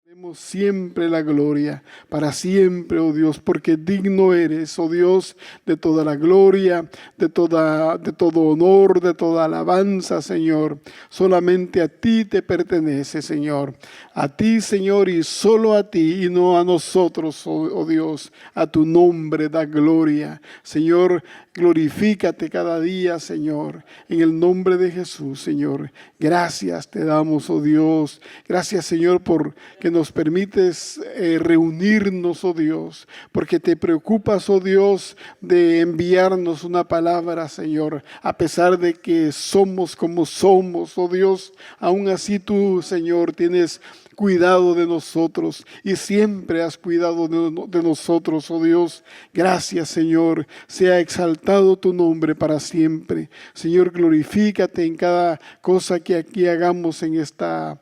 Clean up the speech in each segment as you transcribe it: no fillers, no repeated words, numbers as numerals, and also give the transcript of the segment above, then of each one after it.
Demos siempre la gloria, para siempre, oh Dios, porque digno eres, oh Dios, de toda la gloria, de todo honor, de toda alabanza, Señor. Solamente a ti te pertenece, Señor. A ti, Señor, y solo a ti, y no a nosotros, oh Dios. A tu nombre da gloria. Señor, glorifícate cada día, Señor, en el nombre de Jesús, Señor. Gracias te damos, oh Dios. Gracias, Señor, por que nos permites reunirnos, oh Dios, porque te preocupas, oh Dios, de enviarnos una palabra, Señor, a pesar de que somos como somos, oh Dios, aún así tú, Señor, tienes cuidado de nosotros y siempre has cuidado de nosotros, oh Dios. Gracias, Señor. Sea exaltado tu nombre para siempre. Señor, glorifícate en cada cosa que aquí hagamos en esta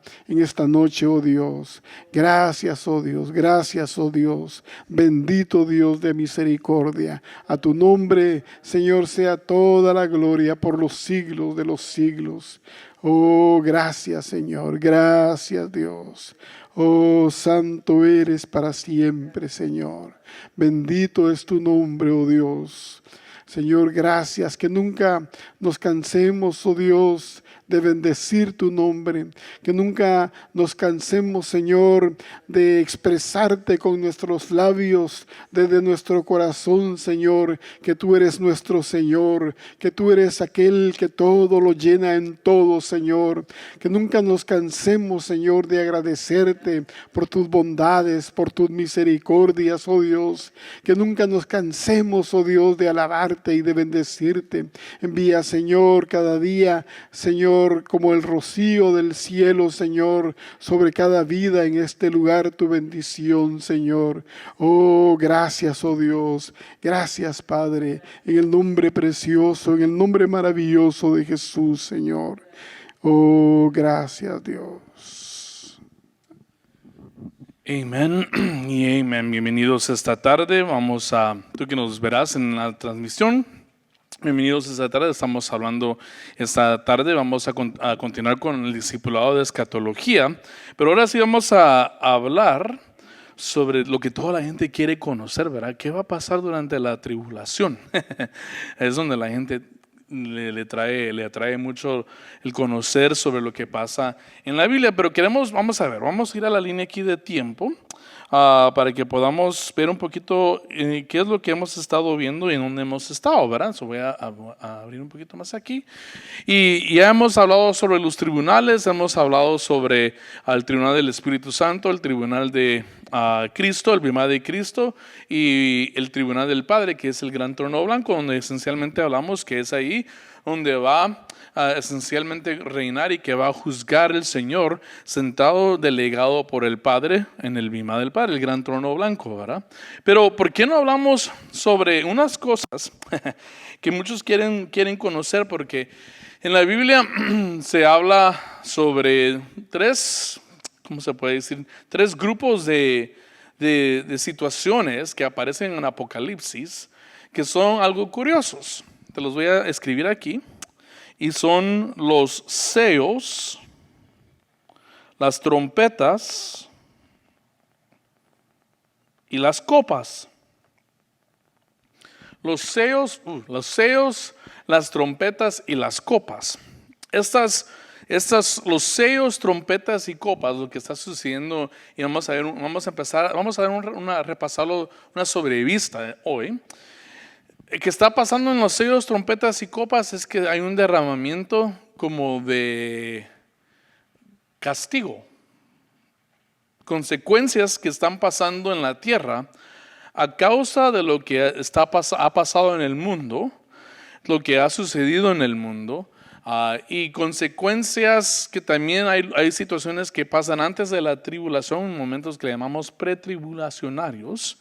noche, oh Dios. Gracias, oh Dios. Gracias, oh Dios. Bendito Dios de misericordia. A tu nombre, Señor, sea toda la gloria por los siglos de los siglos. Oh, gracias, Señor. Gracias, Dios. Oh, santo eres para siempre, Señor. Bendito es tu nombre, oh Dios. Señor, gracias, que nunca nos cansemos, oh Dios, de bendecir tu nombre, que nunca nos cansemos, Señor, de expresarte con nuestros labios, desde nuestro corazón, Señor, que tú eres nuestro Señor, que tú eres aquel que todo lo llena en todo, Señor, que nunca nos cansemos, Señor, de agradecerte por tus bondades, por tus misericordias, oh Dios, que nunca nos cansemos, oh Dios, de alabarte y de bendecirte. Envía, Señor, cada día, Señor, como el rocío del cielo, Señor, sobre cada vida en este lugar, tu bendición, Señor. Oh, gracias, oh Dios. Gracias, Padre, en el nombre precioso, en el nombre maravilloso de Jesús, Señor. Oh, gracias, Dios. Amén y amén. Bienvenidos esta tarde. Tú que nos verás en la transmisión, bienvenidos esta tarde. Estamos hablando esta tarde, vamos a continuar con el discipulado de escatología, pero ahora sí vamos a hablar sobre lo que toda la gente quiere conocer, ¿verdad? ¿Qué va a pasar durante la tribulación? Es donde la gente le atrae mucho el conocer sobre lo que pasa en la Biblia, pero vamos a ir a la línea aquí de tiempo para que podamos ver un poquito qué es lo que hemos estado viendo y en dónde hemos estado, ¿verdad? Voy a abrir un poquito más aquí. Y ya hemos hablado sobre los tribunales, hemos hablado sobre el tribunal del Espíritu Santo, el tribunal de Cristo, el bimá de Cristo y el tribunal del Padre, que es el gran trono blanco, donde esencialmente hablamos que es ahí donde va esencialmente reinar y que va a juzgar el Señor sentado delegado por el Padre en el bimá del Padre, el gran trono blanco, ¿verdad? Pero ¿por qué no hablamos sobre unas cosas que muchos quieren conocer? Porque en la Biblia se habla sobre ¿cómo se puede decir? Tres grupos de situaciones que aparecen en Apocalipsis que son algo curiosos. Te los voy a escribir aquí. Y son los sellos, las trompetas y las copas. Los sellos, las trompetas y las copas. Los sellos, trompetas y copas, lo que está sucediendo, y vamos a repasarlo, una sobrevista hoy. Que está pasando en los sellos, trompetas y copas es que hay un derramamiento como de castigo, consecuencias que están pasando en la tierra a causa de lo que ha pasado en el mundo, lo que ha sucedido en el mundo, y consecuencias que también hay situaciones que pasan antes de la tribulación, momentos que le llamamos pretribulacionarios,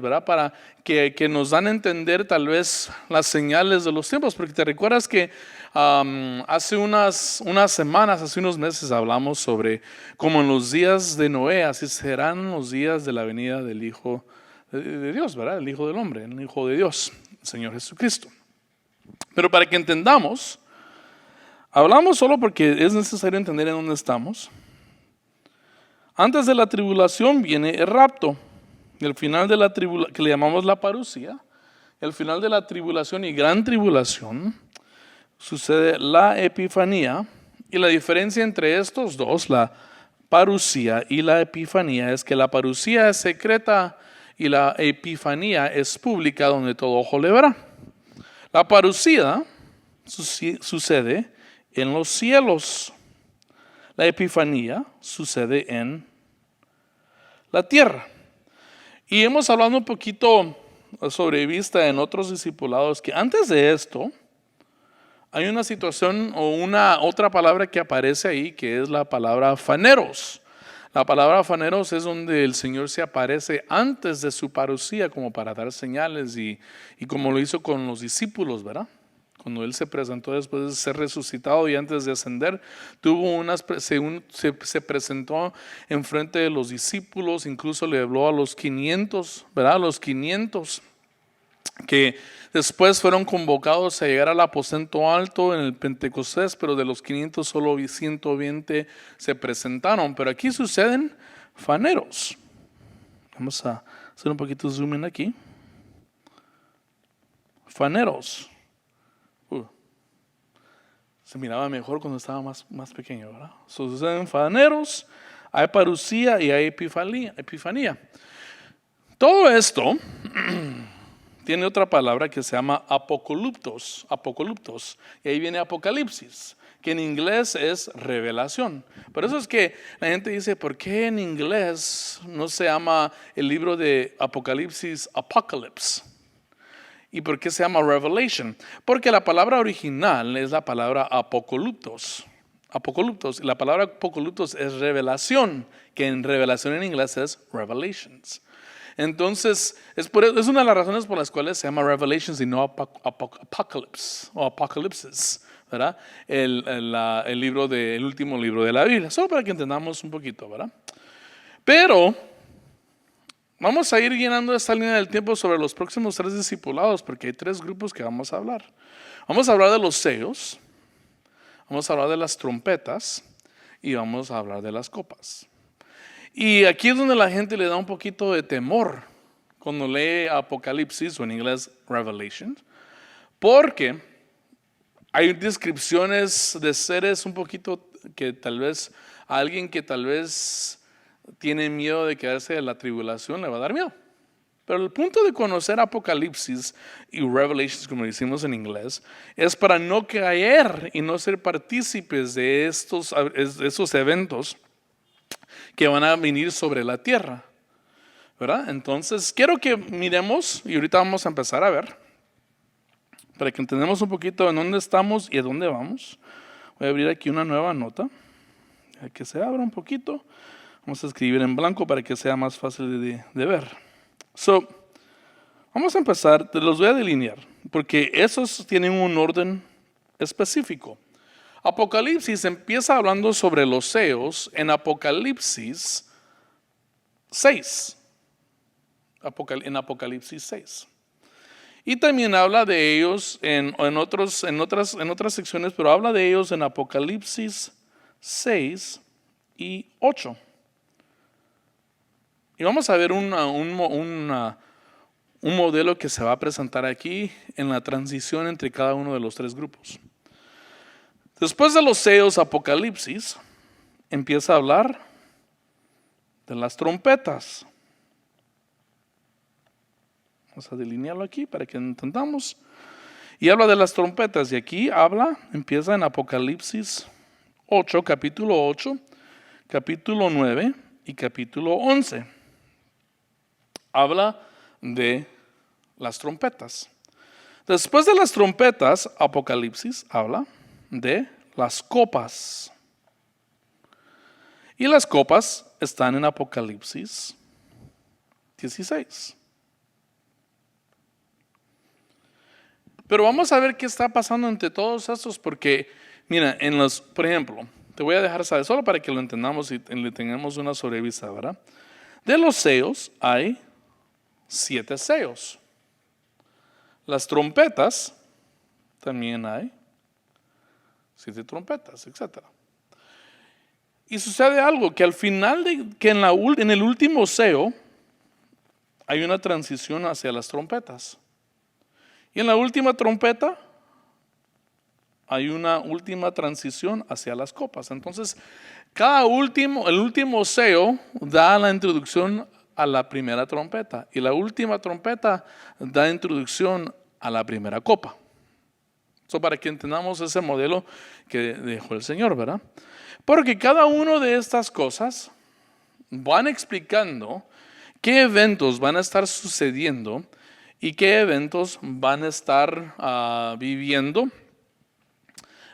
¿verdad? Para que nos dan a entender tal vez las señales de los tiempos, porque te recuerdas que hace unas semanas, hace unos meses hablamos sobre cómo en los días de Noé, así serán los días de la venida del Hijo de Dios, ¿verdad? El Hijo del Hombre, el Hijo de Dios, el Señor Jesucristo. Pero para que entendamos, hablamos solo porque es necesario entender en dónde estamos. Antes de la tribulación viene el rapto. El final de la tribulación, que le llamamos la parusía, el final de la tribulación y gran tribulación, sucede la epifanía. Y la diferencia entre estos dos, la parusía y la epifanía, es que la parusía es secreta y la epifanía es pública, donde todo ojo le verá. La parusía sucede en los cielos. La epifanía sucede en la tierra. Y hemos hablado un poquito sobre vista en otros discipulados que antes de esto hay una situación o una otra palabra que aparece ahí, que es la palabra faneros. La palabra faneros es donde el Señor se aparece antes de su parusía, como para dar señales y como lo hizo con los discípulos, ¿verdad? Cuando Él se presentó después de ser resucitado y antes de ascender, se presentó enfrente de los discípulos, incluso le habló a los 500, ¿verdad? A los 500 que después fueron convocados a llegar al aposento alto en el Pentecostés, pero de los 500 solo 120 se presentaron. Pero aquí suceden faneros. Vamos a hacer un poquito de zoom in aquí. Faneros. Se miraba mejor cuando estaba más pequeño, ¿verdad? Suceden faneros, hay parusía y hay epifanía. Todo esto tiene otra palabra que se llama apocoluptos, y ahí viene apocalipsis, que en inglés es revelación. Por eso es que la gente dice, ¿por qué en inglés no se llama el libro de Apocalipsis Apocalypse? ¿Y por qué se llama Revelation? Porque la palabra original es la palabra apocoluptos. Y la palabra apocoluptos es revelación, que en revelación en inglés es Revelations. Entonces, es una de las razones por las cuales se llama Revelations y no Apocalypse o Apocalipsis, ¿verdad? El último libro de la Biblia. Solo para que entendamos un poquito, ¿verdad? Pero vamos a ir llenando esta línea del tiempo sobre los próximos 3 discipulados, porque hay 3 grupos que vamos a hablar. Vamos a hablar de los sellos, vamos a hablar de las trompetas y vamos a hablar de las copas. Y aquí es donde la gente le da un poquito de temor cuando lee Apocalipsis o en inglés Revelation, porque hay descripciones de seres un poquito que tal vez a alguien que tal vez tiene miedo de quedarse en la tribulación le va a dar miedo. Pero el punto de conocer Apocalipsis y Revelations, como decimos en inglés, es para no caer y no ser partícipes de esos eventos que van a venir sobre la tierra, ¿verdad? Entonces, quiero que miremos, y ahorita vamos a empezar a ver, para que entendamos un poquito en dónde estamos y a dónde vamos. Voy a abrir aquí una nueva nota, que se abra un poquito. Vamos a escribir en blanco para que sea más fácil de ver. Vamos a empezar, te los voy a delinear, porque esos tienen un orden específico. Apocalipsis empieza hablando sobre los sellos en Apocalipsis 6. En Apocalipsis 6. Y también habla de ellos en otras secciones, pero habla de ellos en Apocalipsis 6 y 8. Y vamos a ver un modelo que se va a presentar aquí en la transición entre cada uno de los 3 grupos. Después de los sellos, Apocalipsis empieza a hablar de las trompetas. Vamos a delinearlo aquí para que entendamos. Y habla de las trompetas. Y aquí empieza en Apocalipsis 8, capítulo 8, capítulo 9 y capítulo 11. Habla de las trompetas. Después de las trompetas, Apocalipsis habla de las copas. Y las copas están en Apocalipsis 16. Pero vamos a ver qué está pasando entre todos estos, porque, mira, por ejemplo, te voy a dejar saber, solo para que lo entendamos y le tengamos una sobrevista, ¿verdad? De los sellos hay 7 sellos. Las trompetas, también hay 7 trompetas, etc. Y sucede algo, que al final, en el último sello, hay una transición hacia las trompetas. Y en la última trompeta, hay una última transición hacia las copas. Entonces, el último sello da la introducción a la primera trompeta. Y la última trompeta da introducción a la primera copa. Eso para que entendamos ese modelo que dejó el Señor, ¿verdad? Porque cada una de estas cosas van explicando qué eventos van a estar sucediendo y qué eventos van a estar viviendo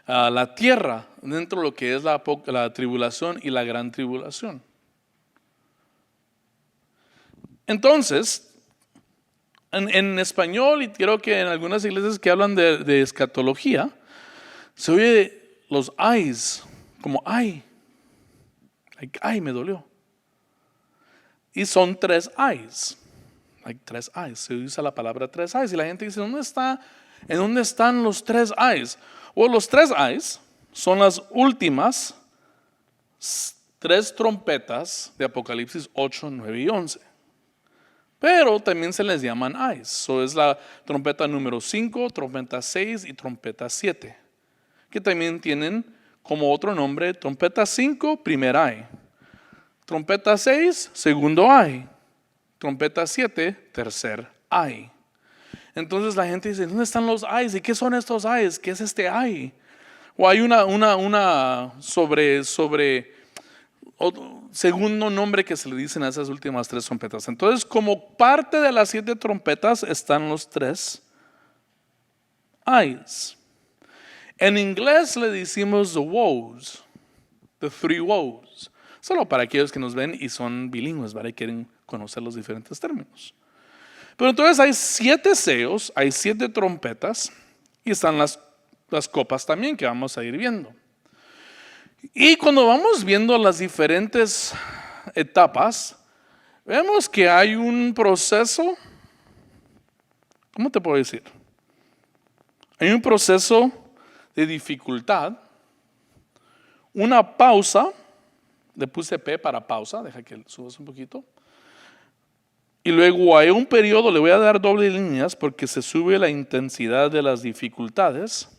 la tierra dentro de lo que es la tribulación y la gran tribulación. Entonces, en español, y creo que en algunas iglesias que hablan de escatología, se oye los ayes, como ay, me dolió. Y son 3 ayes. Hay 3 ayes, se usa la palabra 3 ayes. Y la gente dice, ¿en dónde están los 3 ayes? O los 3 ayes son las últimas 3 trompetas de Apocalipsis 8, 9 y 11. Pero también se les llaman ayes. So es la trompeta número 5, trompeta 6 y trompeta 7. Que también tienen como otro nombre, trompeta 5, primer ay. Trompeta 6, segundo ay. Trompeta 7, tercer ay. Entonces la gente dice, ¿dónde están los ayes? ¿Y qué son estos ayes? ¿Qué es este ay? O hay una segundo nombre que se le dicen a esas últimas 3 trompetas. Entonces, como parte de las 7 trompetas están los 3 ayes. En inglés le decimos the woes, the 3 woes. Solo para aquellos que nos ven y son bilingües, ¿vale? Quieren conocer los diferentes términos. Pero entonces hay 7 sellos, hay 7 trompetas y están las copas también que vamos a ir viendo. Y cuando vamos viendo las diferentes etapas, vemos que hay un proceso, ¿cómo te puedo decir? Hay un proceso de dificultad, una pausa, le puse P para pausa, deja que subas un poquito. Y luego hay un periodo, le voy a dar doble líneas porque se sube la intensidad de las dificultades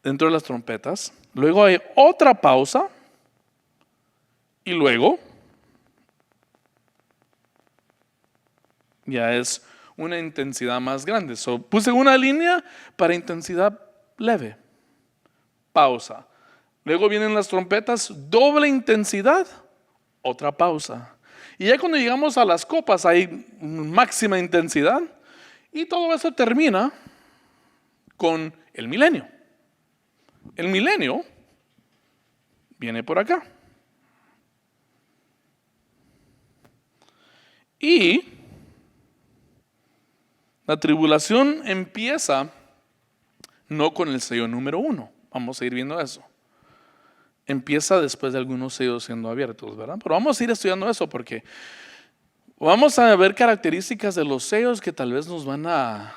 dentro de las trompetas. Luego hay otra pausa y luego ya es una intensidad más grande. So, puse una línea para intensidad leve, pausa. Luego vienen las trompetas, doble intensidad, otra pausa. Y ya cuando llegamos a las copas hay máxima intensidad y todo eso termina con el milenio. El milenio viene por acá. Y la tribulación empieza no con el sello número 1. Vamos a ir viendo eso. Empieza después de algunos sellos siendo abiertos, ¿verdad? Pero vamos a ir estudiando eso porque vamos a ver características de los sellos que tal vez nos van a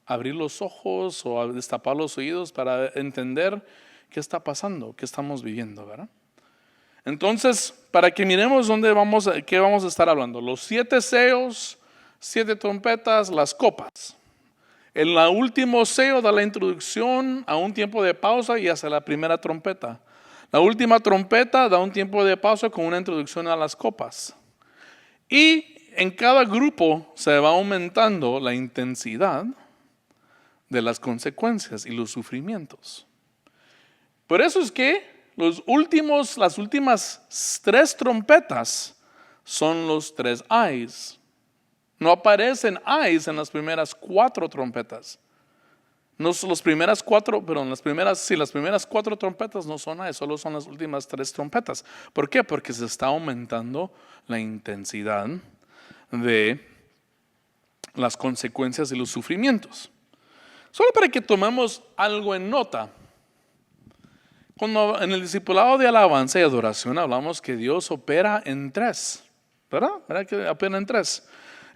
abrir los ojos o a destapar los oídos para entender qué está pasando, qué estamos viviendo, ¿verdad? Entonces, para que miremos qué vamos a estar hablando. Los 7 sellos, 7 trompetas, las copas. En la último sello da la introducción a un tiempo de pausa y hacia la primera trompeta. La última trompeta da un tiempo de pausa con una introducción a las copas. Y en cada grupo se va aumentando la intensidad de las consecuencias y los sufrimientos. Por eso es que las últimas 3 trompetas son los 3 ayes. No aparecen ayes en las primeras 4 trompetas. No son las primeras 4, pero las primeras 4 trompetas no son ayes, solo son las últimas 3 trompetas. ¿Por qué? Porque se está aumentando la intensidad de las consecuencias y los sufrimientos. Solo para que tomemos algo en nota. Cuando en el discipulado de alabanza y adoración hablamos que Dios opera en 3, ¿verdad? ¿Verdad que opera en 3?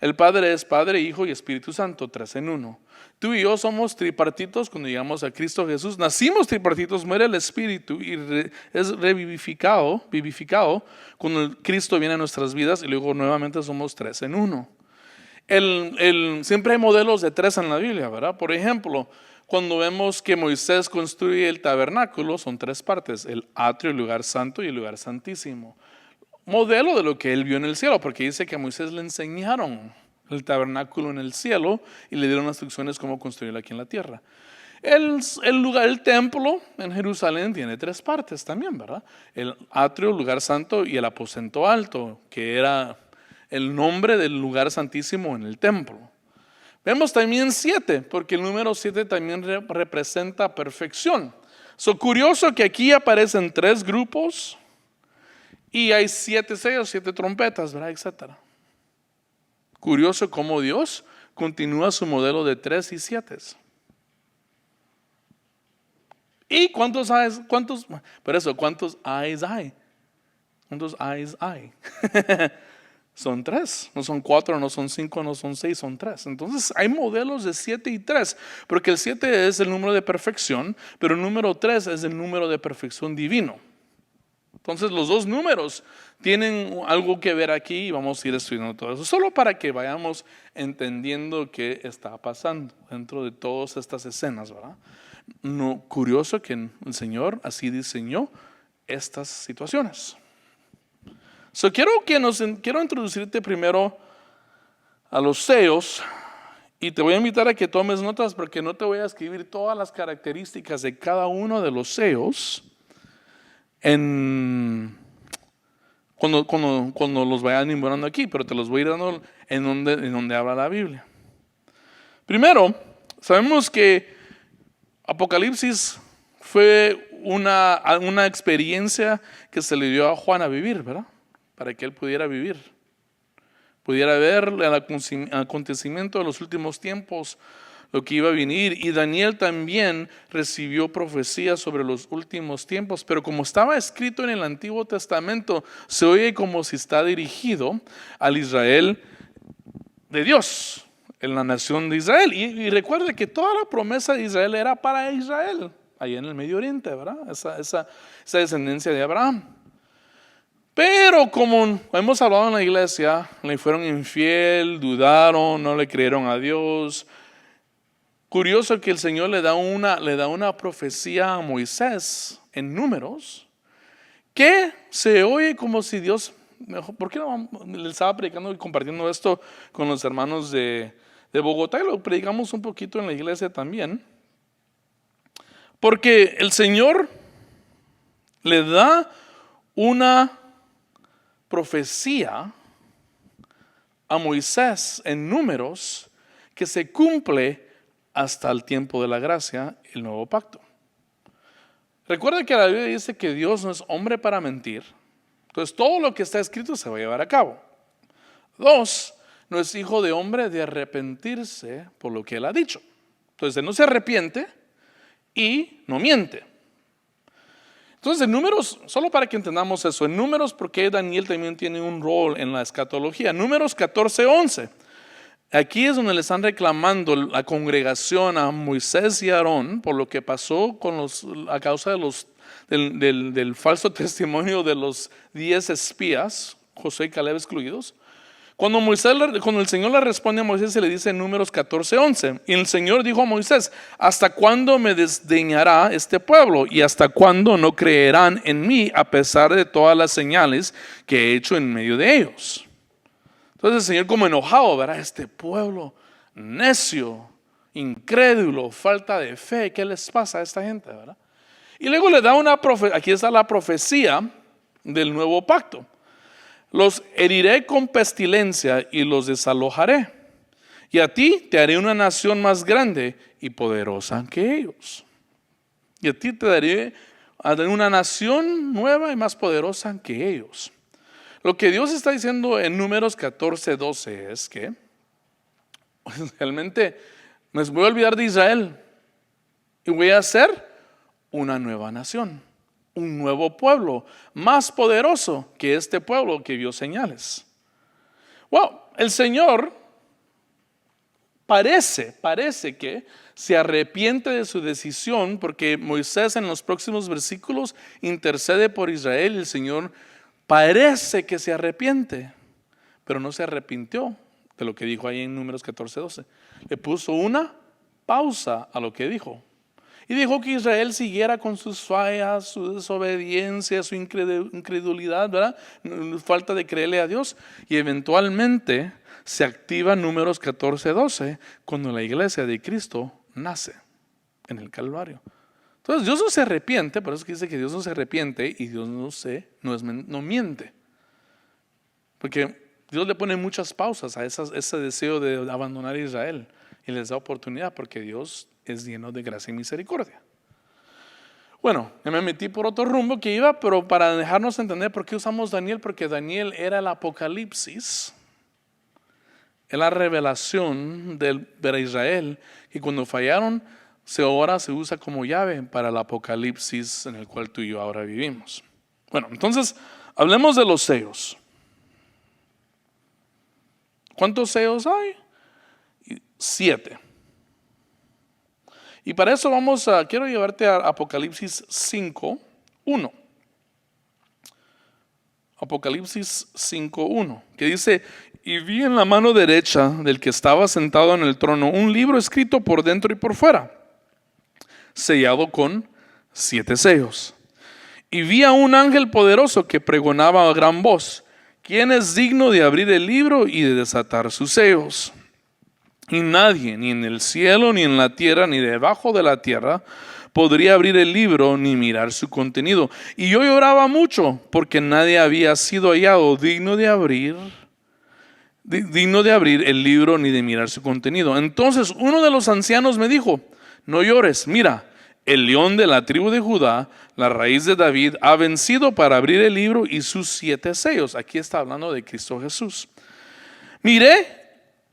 El Padre es Padre, Hijo y Espíritu Santo, 3 en 1. Tú y yo somos tripartitos cuando llegamos a Cristo Jesús. Nacimos tripartitos, muere el Espíritu y es vivificado cuando Cristo viene a nuestras vidas y luego nuevamente somos 3 en 1. Siempre hay modelos de 3 en la Biblia, ¿verdad? Por ejemplo, cuando vemos que Moisés construye el tabernáculo, son 3 partes: el atrio, el lugar santo y el lugar santísimo. Modelo de lo que él vio en el cielo, porque dice que a Moisés le enseñaron el tabernáculo en el cielo y le dieron instrucciones cómo construirlo aquí en la tierra. El templo en Jerusalén tiene 3 partes también, ¿verdad? El atrio, el lugar santo y el aposento alto, que era el nombre del lugar santísimo en el templo. Vemos también 7, porque el número 7 también representa perfección. Curioso que aquí aparecen 3 grupos y hay 7 sellos, 7 trompetas, ¿verdad? Etcétera. Curioso cómo Dios continúa su modelo de 3 y 7. ¿Y cuántos eyes hay? ¿Cuántos eyes hay? Son 3, no son 4, no son 5, no son 6, son 3. Entonces hay modelos de 7 y 3, porque el 7 es el número de perfección, pero el número 3 es el número de perfección divino. Entonces los 2 números tienen algo que ver aquí y vamos a ir estudiando todo eso, solo para que vayamos entendiendo qué está pasando dentro de todas estas escenas, ¿verdad? Curioso que el Señor así diseñó estas situaciones. Quiero introducirte primero a los sellos y te voy a invitar a que tomes notas, porque no te voy a escribir todas las características de cada uno de los sellos cuando los vayan enumerando aquí, pero te los voy a ir dando en donde habla la Biblia. Primero, sabemos que Apocalipsis fue una experiencia que se le dio a Juan a vivir, ¿verdad? Para que él pudiera vivir, pudiera ver el acontecimiento de los últimos tiempos, lo que iba a venir. Y Daniel también recibió profecías sobre los últimos tiempos, pero como estaba escrito en el Antiguo Testamento, se oye como si está dirigido al Israel de Dios, en la nación de Israel. Y recuerde que toda la promesa de Israel era para Israel, allá en el Medio Oriente, ¿verdad? Esa descendencia de Abraham. Pero como hemos hablado en la iglesia, le fueron infiel, dudaron, no le creyeron a Dios. Curioso que el Señor le da una profecía a Moisés en Números que se oye como si Dios, ¿por qué no? Le estaba predicando y compartiendo esto con los hermanos de Bogotá y lo predicamos un poquito en la iglesia también. Porque el Señor le da una profecía a Moisés en Números que se cumple hasta el tiempo de la gracia, el nuevo pacto. Recuerda que la Biblia dice que Dios no es hombre para mentir. Entonces todo lo que está escrito se va a llevar a cabo. 2, no es hijo de hombre de arrepentirse por lo que él ha dicho. Entonces él no se arrepiente y no miente. Entonces en Números, solo para que entendamos eso, en Números, porque Daniel también tiene un rol en la escatología. Números 14:11. Aquí es donde le están reclamando la congregación a Moisés y Aarón por lo que pasó a causa del falso testimonio de los 10 espías, Josué y Caleb excluidos. Cuando el Señor le responde a Moisés, se le dice en Números 14:11, y el Señor dijo a Moisés: ¿hasta cuándo me desdeñará este pueblo? ¿Y hasta cuándo no creerán en mí a pesar de todas las señales que he hecho en medio de ellos? Entonces el Señor, como enojado, verá, este pueblo necio, incrédulo, falta de fe, ¿qué les pasa a esta gente, verdad? Y luego le da aquí está la profecía del nuevo pacto. Los heriré con pestilencia y los desalojaré. Y a ti te haré una nación más grande y poderosa que ellos. Y a ti te daré una nación nueva y más poderosa que ellos. Lo que Dios está diciendo en Números 14:12 es que realmente me voy a olvidar de Israel y voy a hacer una nueva nación, un nuevo pueblo, más poderoso que este pueblo que vio señales. Wow, el Señor parece que se arrepiente de su decisión, porque Moisés en los próximos versículos intercede por Israel y el Señor parece que se arrepiente, pero no se arrepintió de lo que dijo ahí en Números 14:12. Le puso una pausa a lo que dijo. Y dijo que Israel siguiera con sus fallas, su desobediencia, su incredulidad, ¿verdad? Falta de creerle a Dios. Y eventualmente se activa Números 14:12 cuando la iglesia de Cristo nace en el Calvario. Entonces Dios no se arrepiente, por eso que dice que Dios no se arrepiente y Dios no miente. Porque Dios le pone muchas pausas a ese deseo de abandonar a Israel y les da oportunidad porque Dios es lleno de gracia y misericordia. Bueno, me metí por otro rumbo que iba, pero para dejarnos entender por qué usamos Daniel, porque Daniel era el Apocalipsis, es la revelación de Israel, y cuando fallaron, ahora se usa como llave para el Apocalipsis en el cual tú y yo ahora vivimos. Bueno, entonces, hablemos de los sellos. ¿Cuántos sellos hay? 7. Y para eso quiero llevarte a Apocalipsis 5:1. Apocalipsis 5:1, que dice: y vi en la mano derecha del que estaba sentado en el trono un libro escrito por dentro y por fuera, sellado con 7 sellos. Y vi a un ángel poderoso que pregonaba a gran voz: ¿quién es digno de abrir el libro y de desatar sus sellos? Y nadie, ni en el cielo, ni en la tierra, ni debajo de la tierra, podría abrir el libro ni mirar su contenido. Y yo lloraba mucho, porque nadie había sido hallado digno de abrir el libro ni de mirar su contenido. Entonces uno de los ancianos me dijo: no llores, mira, el león de la tribu de Judá, la raíz de David, ha vencido para abrir el libro y sus 7 sellos. Aquí está hablando de Cristo Jesús. Miré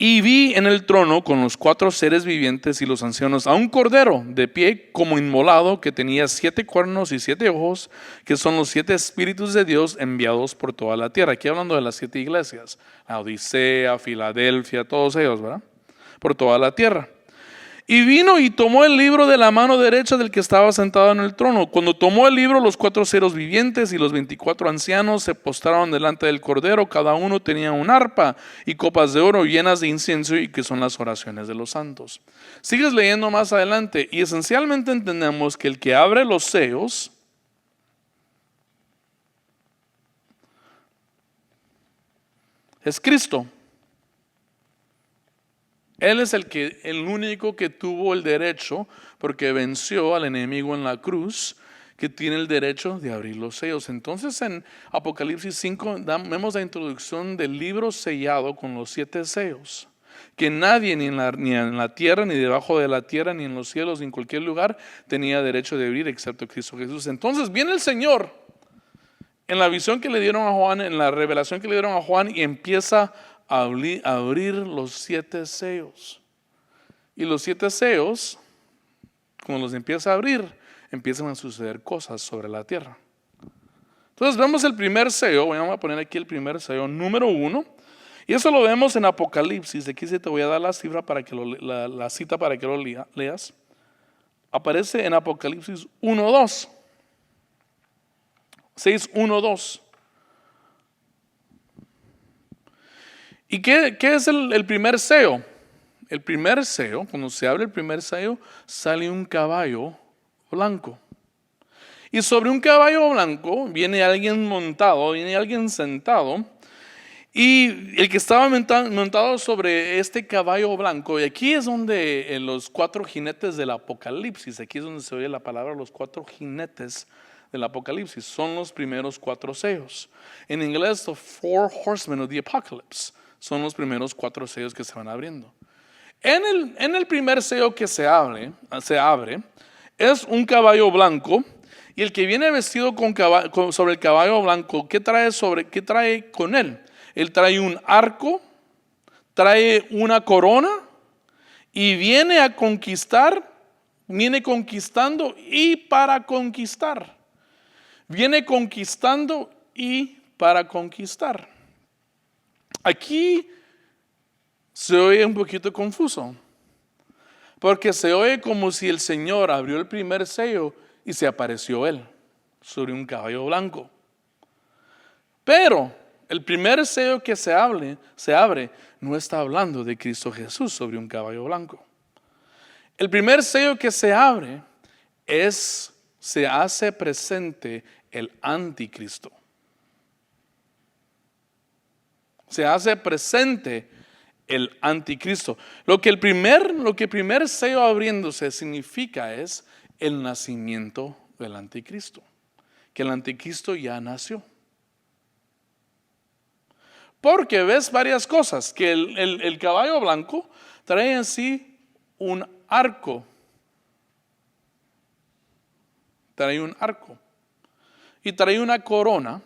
y vi en el trono con los 4 seres vivientes y los ancianos a un cordero de pie como inmolado, que tenía 7 cuernos y 7 ojos, que son los 7 espíritus de Dios enviados por toda la tierra. Aquí hablando de las 7 iglesias: la Odisea, Filadelfia, todos ellos, ¿verdad? Por toda la tierra. Y vino y tomó el libro de la mano derecha del que estaba sentado en el trono. Cuando tomó el libro, los 4 seres vivientes y los 24 ancianos se postraron delante del cordero. Cada uno tenía un arpa y copas de oro llenas de incienso, y que son las oraciones de los santos. Sigues leyendo más adelante y esencialmente entendemos que el que abre los sellos es Cristo. Él es el único que tuvo el derecho, porque venció al enemigo en la cruz, que tiene el derecho de abrir los sellos. Entonces en Apocalipsis 5 vemos la introducción del libro sellado con los 7 sellos, que nadie ni en la tierra, ni debajo de la tierra, ni en los cielos, ni en cualquier lugar tenía derecho de abrir excepto Cristo Jesús. Entonces viene el Señor en la visión que le dieron a Juan, en la revelación que le dieron a Juan, y empieza a abrir los 7 sellos. Y los 7 sellos, cuando los empieza a abrir, empiezan a suceder cosas sobre la tierra. Entonces vemos el primer sello. Vamos a poner aquí el primer sello, número 1. Y eso lo vemos en Apocalipsis. Aquí sí te voy a dar la cifra para que la cita para que lo leas. Aparece en Apocalipsis 1:2. 6:1-2. ¿Y qué es el primer sello? El primer sello, cuando se abre el primer sello, sale un caballo blanco. Y sobre un caballo blanco viene alguien montado, viene alguien sentado. Y el que estaba montado sobre este caballo blanco, y aquí es donde los 4 jinetes del Apocalipsis, aquí es donde se oye la palabra los 4 jinetes del Apocalipsis, son los primeros 4 sellos. En inglés, the 4 horsemen of the apocalypse, son los primeros 4 sellos que se van abriendo. En el primer sello que se abre, es un caballo blanco, y el que viene vestido sobre el caballo blanco, ¿qué trae con él? Él trae un arco, trae una corona, y viene a conquistar, viene conquistando y para conquistar. Viene conquistando y para conquistar. Aquí se oye un poquito confuso, porque se oye como si el Señor abrió el primer sello y se apareció Él sobre un caballo blanco. Pero el primer sello que se abre, no está hablando de Cristo Jesús sobre un caballo blanco. El primer sello que se abre se hace presente el anticristo. Se hace presente el anticristo. Lo que el primer sello abriéndose significa es el nacimiento del anticristo. Que el anticristo ya nació. Porque ves varias cosas, que el caballo blanco trae en sí un arco. Trae un arco. Y trae una corona.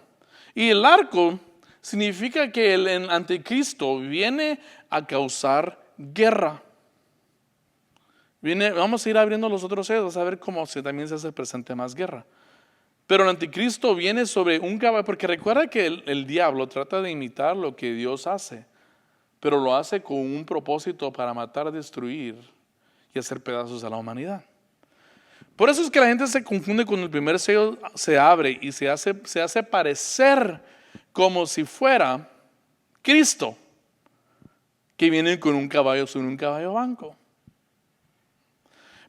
Y el arco significa que el anticristo viene a causar guerra. Vamos a ir abriendo los otros sellos a ver cómo también se hace presente más guerra. Pero el anticristo viene sobre un caballo, porque recuerda que el diablo trata de imitar lo que Dios hace, pero lo hace con un propósito para matar, destruir y hacer pedazos a la humanidad. Por eso es que la gente se confunde cuando el primer sello se abre y se hace parecer como si fuera Cristo, que viene con un caballo sobre un caballo blanco.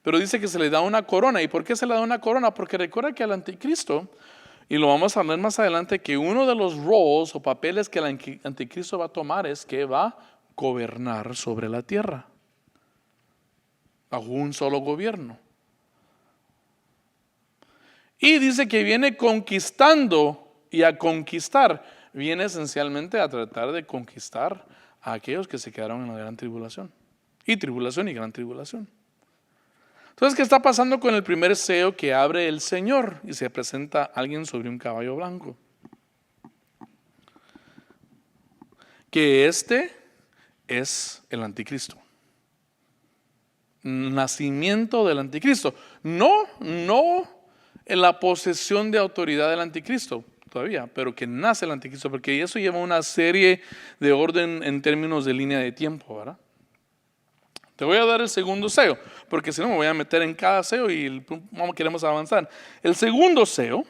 Pero dice que se le da una corona. ¿Y por qué se le da una corona? Porque recuerda que al anticristo, y lo vamos a ver más adelante, que uno de los roles o papeles que el anticristo va a tomar es que va a gobernar sobre la tierra, bajo un solo gobierno. Y dice que viene conquistando, y a conquistar viene esencialmente a tratar de conquistar a aquellos que se quedaron en la gran tribulación y gran tribulación. Entonces, ¿qué está pasando con el primer sello que abre el Señor y se presenta alguien sobre un caballo blanco? Que este es el anticristo. Nacimiento del anticristo. No en la posesión de autoridad del anticristo todavía, pero que nace el anticristo, porque eso lleva una serie de orden en términos de línea de tiempo, ¿verdad? Te voy a dar el segundo sello, porque si no me voy a meter en cada sello y queremos avanzar. El segundo sello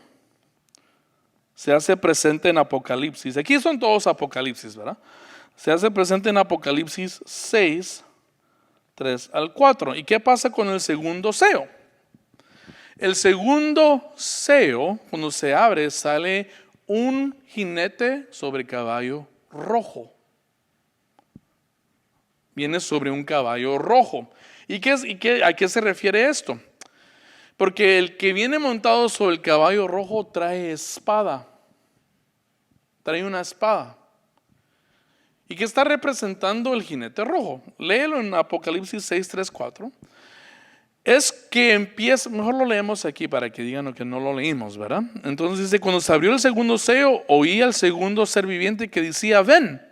se hace presente en Apocalipsis. Aquí son todos Apocalipsis, ¿verdad? Se hace presente en Apocalipsis 6, 3 al 4. ¿Y qué pasa con el segundo sello? El segundo sello, cuando se abre, sale un jinete sobre caballo rojo. Viene sobre un caballo rojo. ¿Y a qué se refiere esto? Porque el que viene montado sobre el caballo rojo trae espada. Trae una espada. ¿Y qué está representando el jinete rojo? Léelo en Apocalipsis 6, 3, 4. Es que empieza, mejor lo leemos aquí para que digan que no lo leímos, ¿verdad? Entonces dice, cuando se abrió el segundo sello, oí al segundo ser viviente que decía, ven.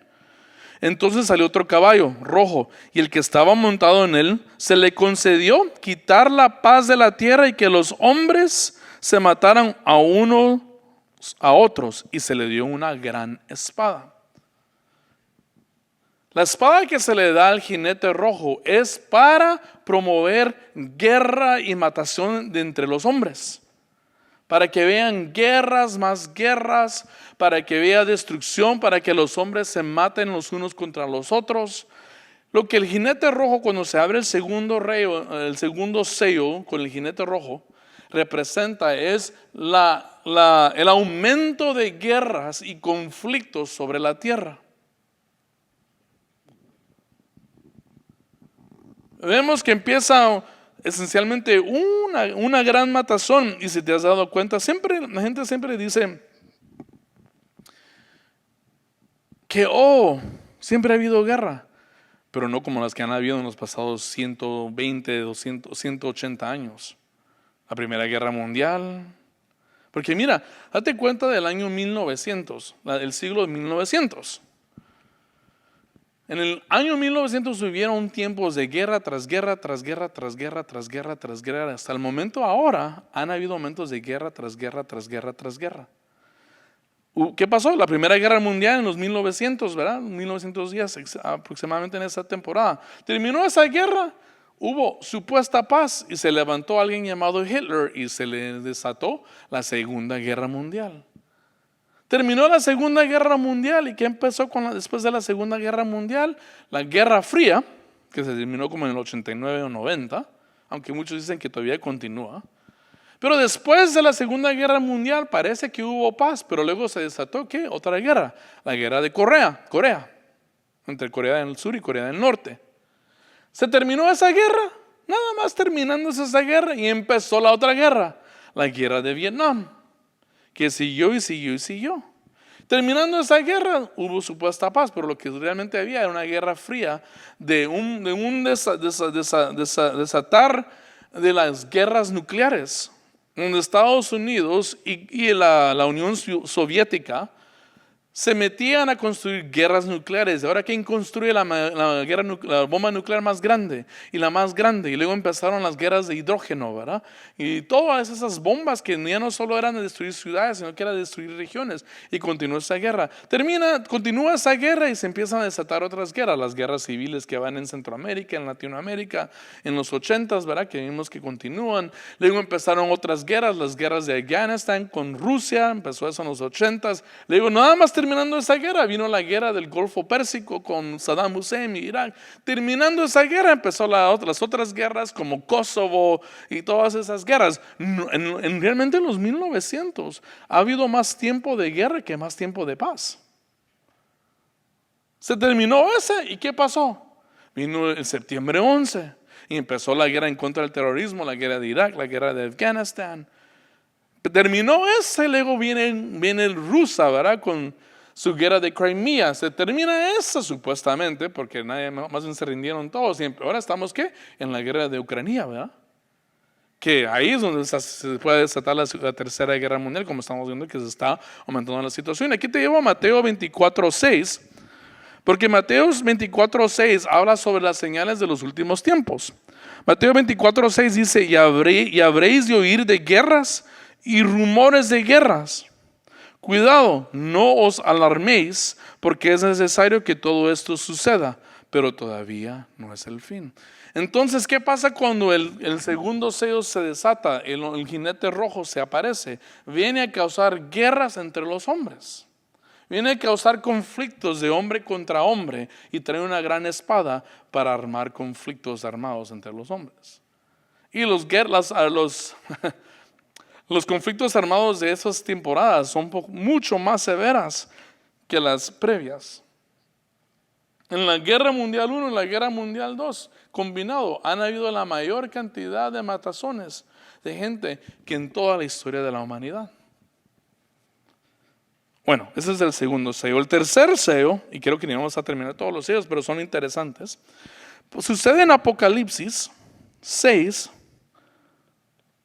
Entonces salió otro caballo rojo, y el que estaba montado en él se le concedió quitar la paz de la tierra y que los hombres se mataran a unos a otros, y se le dio una gran espada. La espada que se le da al jinete rojo es para promover guerra y matación de entre los hombres. Para que vean guerras, más guerras, para que vea destrucción, para que los hombres se maten los unos contra los otros. Lo que el jinete rojo, cuando se abre el segundo sello con el jinete rojo, representa es el aumento de guerras y conflictos sobre la tierra. Vemos que empieza esencialmente una gran matazón, y si te has dado cuenta, la gente siempre dice que siempre ha habido guerra, pero no como las que han habido en los pasados 120, 200, 180 años. La Primera Guerra Mundial. Porque mira, date cuenta del año 1900, el siglo de 1900. En el año 1900 hubieron tiempos de guerra tras guerra, tras guerra, tras guerra, tras guerra, tras guerra. Hasta el momento ahora han habido momentos de guerra tras guerra, tras guerra, tras guerra. ¿Qué pasó? La Primera Guerra Mundial en los 1900, ¿verdad? 1910 aproximadamente en esa temporada. Terminó esa guerra, hubo supuesta paz y se levantó alguien llamado Hitler y se le desató la Segunda Guerra Mundial. Terminó la Segunda Guerra Mundial y ¿qué empezó después de la Segunda Guerra Mundial? La Guerra Fría, que se terminó como en el 89 o 90, aunque muchos dicen que todavía continúa. Pero después de la Segunda Guerra Mundial parece que hubo paz, pero luego se desató ¿qué? Otra guerra, la guerra de Corea, entre Corea del Sur y Corea del Norte. Se terminó esa guerra, nada más terminándose esa guerra y empezó la otra guerra, la guerra de Vietnam, que siguió y siguió y siguió. Terminando esa guerra hubo supuesta paz, pero lo que realmente había era una guerra fría de un desatar de las guerras nucleares, donde Estados Unidos y la Unión Soviética se metían a construir guerras nucleares. Ahora, ¿quién construye la bomba nuclear más grande y la más grande? Y luego empezaron las guerras de hidrógeno, ¿verdad? Y todas esas bombas que ya no solo eran de destruir ciudades, sino que era de destruir regiones. Y continuó esa guerra. Continúa esa guerra y se empiezan a desatar otras guerras. Las guerras civiles que van en Centroamérica, en Latinoamérica, en los 80s, ¿verdad? Que vimos que continúan. Luego empezaron otras guerras, las guerras de Afganistán con Rusia. Empezó eso en los 80s. Luego nada más terminando esa guerra, vino la guerra del Golfo Pérsico con Saddam Hussein y Irak. Terminando esa guerra, empezó las otras guerras como Kosovo y todas esas guerras. Realmente en los 1900 ha habido más tiempo de guerra que más tiempo de paz. Se terminó ese y ¿qué pasó? Vino el septiembre 11 y empezó la guerra en contra del terrorismo, la guerra de Irak, la guerra de Afganistán. Terminó ese, luego viene el Rusia, ¿verdad? Con su guerra de Crimea. Se termina esa supuestamente, porque más bien se rindieron todos. Y ahora estamos, ¿qué? En la guerra de Ucrania, ¿verdad? Que ahí es donde se puede desatar la Tercera Guerra Mundial, como estamos viendo que se está aumentando la situación. Aquí te llevo a Mateo 24:6, porque Mateo 24:6 habla sobre las señales de los últimos tiempos. Mateo 24:6 dice, y habréis de oír de guerras y rumores de guerras. Cuidado, no os alarméis, porque es necesario que todo esto suceda, pero todavía no es el fin. Entonces, ¿qué pasa cuando el segundo sello se desata? El jinete rojo se aparece. Viene a causar guerras entre los hombres. Viene a causar conflictos de hombre contra hombre y trae una gran espada para armar conflictos armados entre los hombres. Y los conflictos armados de esas temporadas son mucho más severas que las previas. En la Guerra Mundial I y la Guerra Mundial II, combinado, han habido la mayor cantidad de matazones de gente que en toda la historia de la humanidad. Bueno, ese es el segundo sello. El tercer sello, y creo que ni vamos a terminar todos los sellos, pero son interesantes, pues sucede en Apocalipsis 6,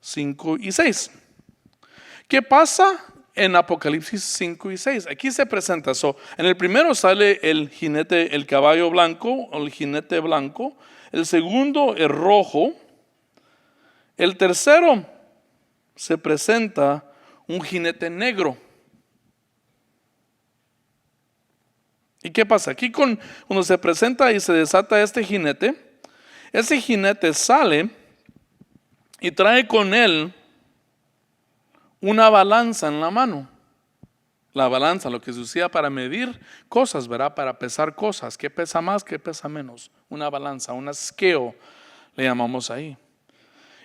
5 y 6. ¿Qué pasa en Apocalipsis 5 y 6? Aquí se presenta. En el primero sale el jinete, el caballo blanco, el jinete blanco. El segundo, el rojo. El tercero se presenta un jinete negro. ¿Y qué pasa? Aquí cuando se presenta y se desata ese jinete sale y trae con él una balanza en la mano. La balanza, lo que se usaba para medir cosas, ¿verdad? Para pesar cosas. ¿Qué pesa más? ¿Qué pesa menos? Una balanza, una scale, le llamamos ahí.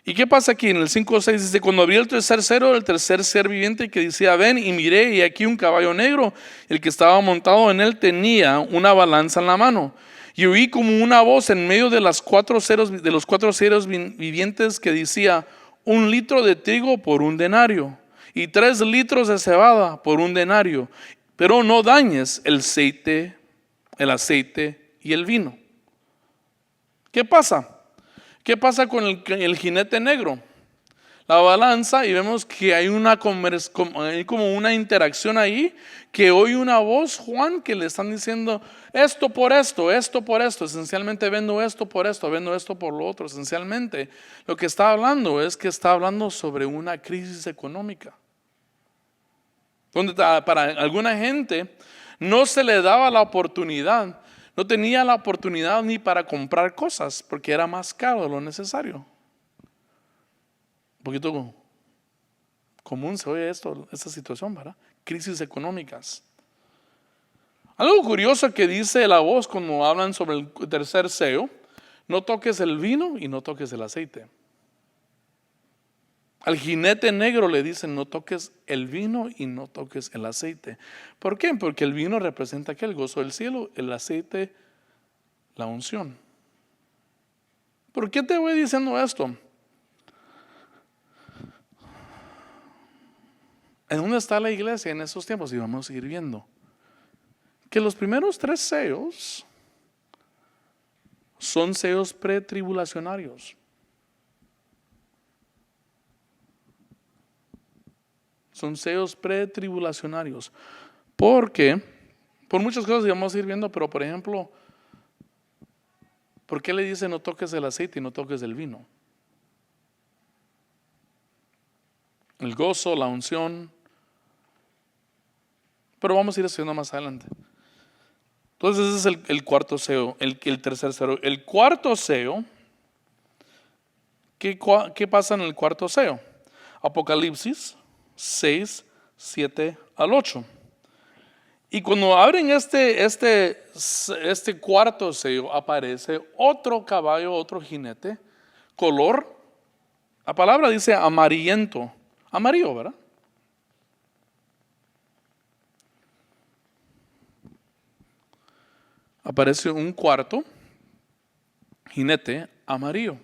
¿Y qué pasa aquí? En el 5:6 dice, cuando abrió el tercer ser viviente que decía, ven y miré, y aquí un caballo negro, el que estaba montado en él tenía una balanza en la mano. Y oí como una voz en medio de los cuatro seres vivientes que decía, 1 litro de trigo por 1 denario, y 3 litros de cebada por 1 denario, pero no dañes el aceite y el vino. ¿Qué pasa? ¿Qué pasa con el jinete negro? La balanza, y vemos que hay como una interacción ahí, que oye una voz, Juan, que le están diciendo esto por esto, esencialmente vendo esto por esto, vendo esto por lo otro. Esencialmente lo que está hablando es que está hablando sobre una crisis económica. donde para alguna gente no se le daba la oportunidad, no tenía la oportunidad ni para comprar cosas porque era más caro de lo necesario. Un poquito común se oye esta situación, ¿verdad? Crisis económicas. Algo curioso que dice la voz cuando hablan sobre el tercer sello: no toques el vino y no toques el aceite. Al jinete negro le dicen: no toques el vino y no toques el aceite. ¿Por qué? Porque el vino representa aquel gozo del cielo, el aceite, la unción. ¿Por qué te voy diciendo esto? ¿En dónde está la iglesia en esos tiempos? Y vamos a seguir viendo que los primeros 3 sellos son sellos pretribulacionarios. Son sellos pretribulacionarios. Porque, por muchas cosas que vamos a ir viendo, pero por ejemplo, ¿por qué le dice no toques el aceite y no toques el vino? El gozo, la unción. Pero vamos a ir estudiando más adelante. Entonces ese es el cuarto sello, el tercer sello. El cuarto sello, ¿qué pasa en el cuarto sello? Apocalipsis 6, 7 al 8. Y cuando abren este cuarto sello, aparece otro caballo, otro jinete, color, la palabra dice amarillento, amarillo, ¿verdad? Aparece un cuarto jinete amarillo.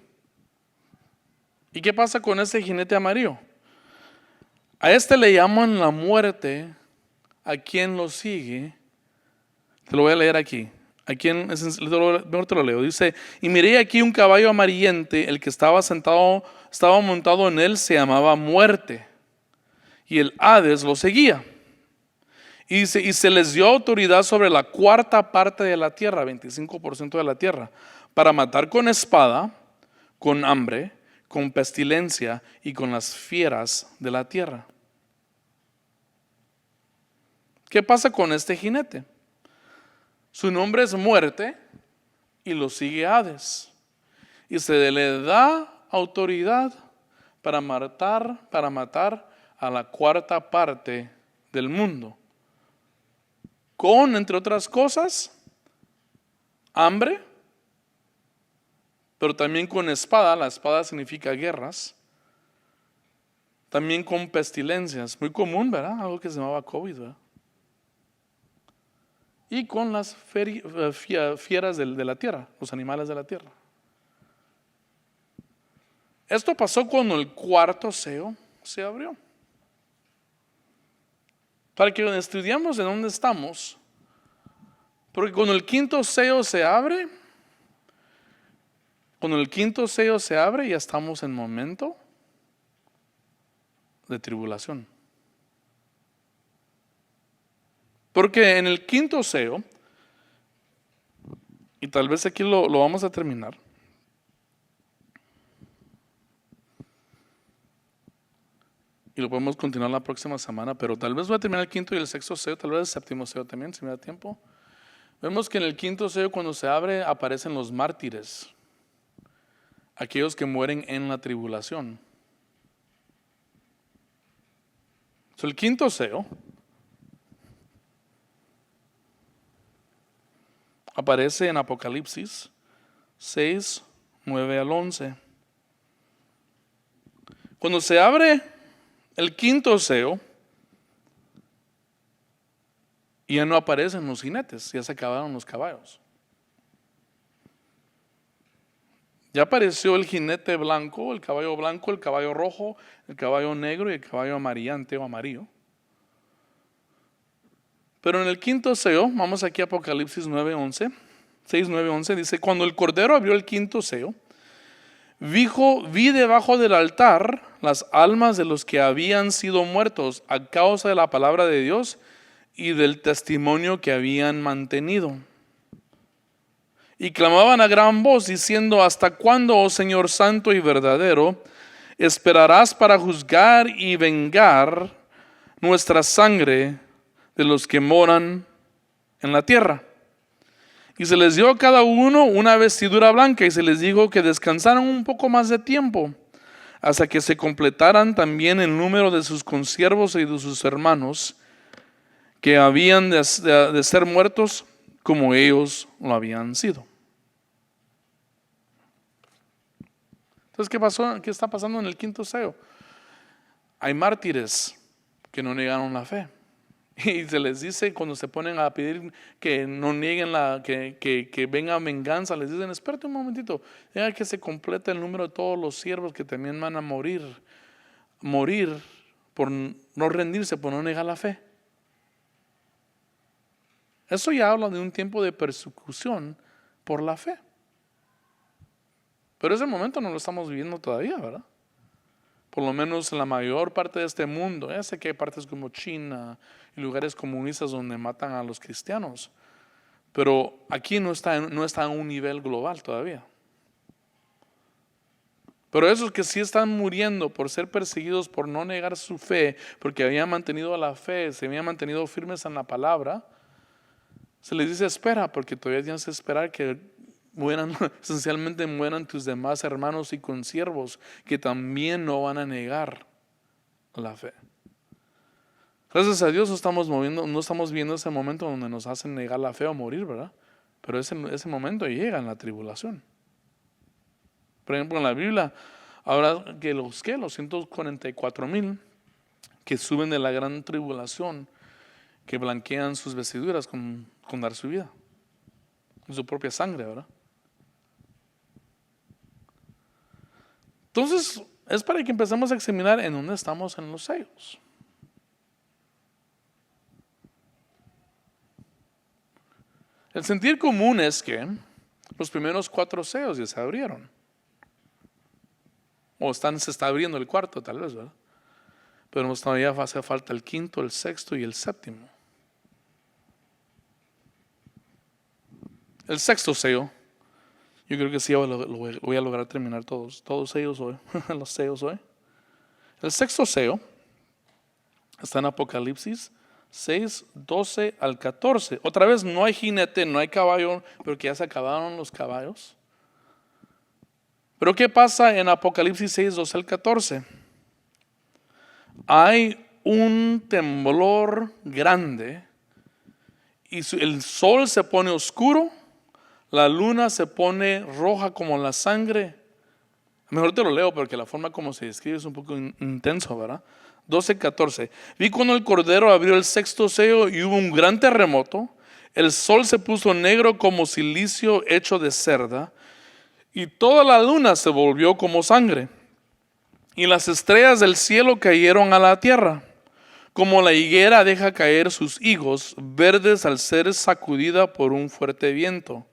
¿Y qué pasa con ese jinete amarillo? A este le llaman la muerte a quien lo sigue. Te lo voy a leer aquí. Mejor te lo leo. Dice: y miré aquí un caballo amarillente, el que estaba montado en él se llamaba Muerte, y el Hades lo seguía. Y se les dio autoridad sobre la cuarta parte de la tierra, 25% de la tierra, para matar con espada, con hambre, con pestilencia y con las fieras de la tierra. ¿Qué pasa con este jinete? Su nombre es Muerte y lo sigue Hades. Y se le da autoridad para matar a la cuarta parte del mundo. Con, entre otras cosas, hambre, pero también con espada. La espada significa guerras. También con pestilencias, muy común, ¿verdad? Algo que se llamaba COVID, ¿verdad? Y con las fieras de la tierra, los animales de la tierra. Esto pasó cuando el cuarto sello se abrió. Para que estudiemos en dónde estamos, porque cuando el quinto sello se abre, ya estamos en momento de tribulación. Porque en el quinto sello, y tal vez aquí lo vamos a terminar, y lo podemos continuar la próxima semana, pero tal vez voy a terminar el quinto y el sexto sello, tal vez el séptimo sello también, si me da tiempo. Vemos que en el quinto sello, cuando se abre, aparecen los mártires, aquellos que mueren en la tribulación. El quinto sello aparece en Apocalipsis 6, 9 al 11. Cuando se abre el quinto sello, ya no aparecen los jinetes, ya se acabaron los caballos. Ya apareció el jinete blanco, el caballo rojo, el caballo negro y el caballo amarillante o amarillo. Pero en el quinto sello, vamos aquí a Apocalipsis 6, 9, 11, dice: cuando el Cordero abrió el quinto sello, vi debajo del altar las almas de los que habían sido muertos a causa de la palabra de Dios y del testimonio que habían mantenido. Y clamaban a gran voz diciendo: ¿hasta cuándo, oh Señor santo y verdadero, esperarás para juzgar y vengar nuestra sangre de los que moran en la tierra. Y se les dio a cada uno una vestidura blanca y se les dijo que descansaran un poco más de tiempo, hasta que se completaran también el número de sus consiervos y de sus hermanos, que habían de ser muertos como ellos lo habían sido. Entonces, ¿qué pasó? ¿Qué está pasando en el quinto sello? Hay mártires que no negaron la fe. Y se les dice, cuando se ponen a pedir que no nieguen que venga venganza, les dicen: espérate un momentito, deja que se complete el número de todos los siervos que también van a morir por no rendirse, por no negar la fe. Eso ya habla de un tiempo de persecución por la fe. Pero ese momento no lo estamos viviendo todavía, ¿verdad? Por lo menos en la mayor parte de este mundo. Ya sé que hay partes como China y lugares comunistas donde matan a los cristianos, pero aquí no está a un nivel global todavía. Pero esos que sí están muriendo por ser perseguidos, por no negar su fe, porque habían mantenido la fe, se habían mantenido firmes en la palabra, se les dice: espera, porque todavía tienes que esperar que mueran, esencialmente mueran tus demás hermanos y consiervos, que también no van a negar la fe. Gracias a Dios no estamos viendo ese momento donde nos hacen negar la fe o morir, ¿verdad? Pero ese momento llega en la tribulación. Por ejemplo, en la Biblia habla que los 144,000 que suben de la gran tribulación, que blanquean sus vestiduras con dar su vida, con su propia sangre, ¿verdad? Entonces, es para que empecemos a examinar en dónde estamos en los sellos. El sentir común es que los primeros 4 sellos ya se abrieron. O se está abriendo el cuarto, tal vez, ¿verdad? Pero todavía hace falta el quinto, el sexto y el séptimo. El sexto sello, yo creo que sí lo voy a lograr terminar todos sellos hoy, los sellos hoy. El sexto sello está en Apocalipsis 6, 12 al 14. Otra vez, no hay jinete, no hay caballo, porque ya se acabaron los caballos. Pero ¿qué pasa en Apocalipsis 6, 12 al 14? Hay un temblor grande y el sol se pone oscuro, la luna se pone roja como la sangre. Mejor te lo leo porque la forma como se describe es un poco intenso, ¿verdad? 12, 14. Vi cuando el Cordero abrió el sexto sello y hubo un gran terremoto. El sol se puso negro como silicio hecho de cerda, y toda la luna se volvió como sangre, y las estrellas del cielo cayeron a la tierra, como la higuera deja caer sus higos verdes al ser sacudida por un fuerte viento.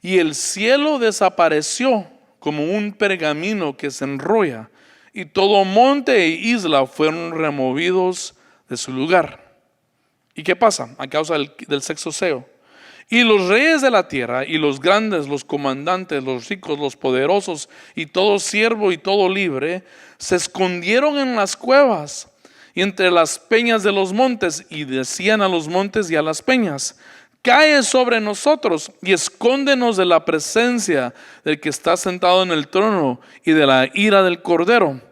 Y el cielo desapareció como un pergamino que se enrolla, y todo monte e isla fueron removidos de su lugar. ¿Y qué pasa? A causa del sexto sello. Y los reyes de la tierra, y los grandes, los comandantes, los ricos, los poderosos, y todo siervo y todo libre, se escondieron en las cuevas y entre las peñas de los montes, y decían a los montes y a las peñas: cae sobre nosotros y escóndenos de la presencia del que está sentado en el trono y de la ira del Cordero,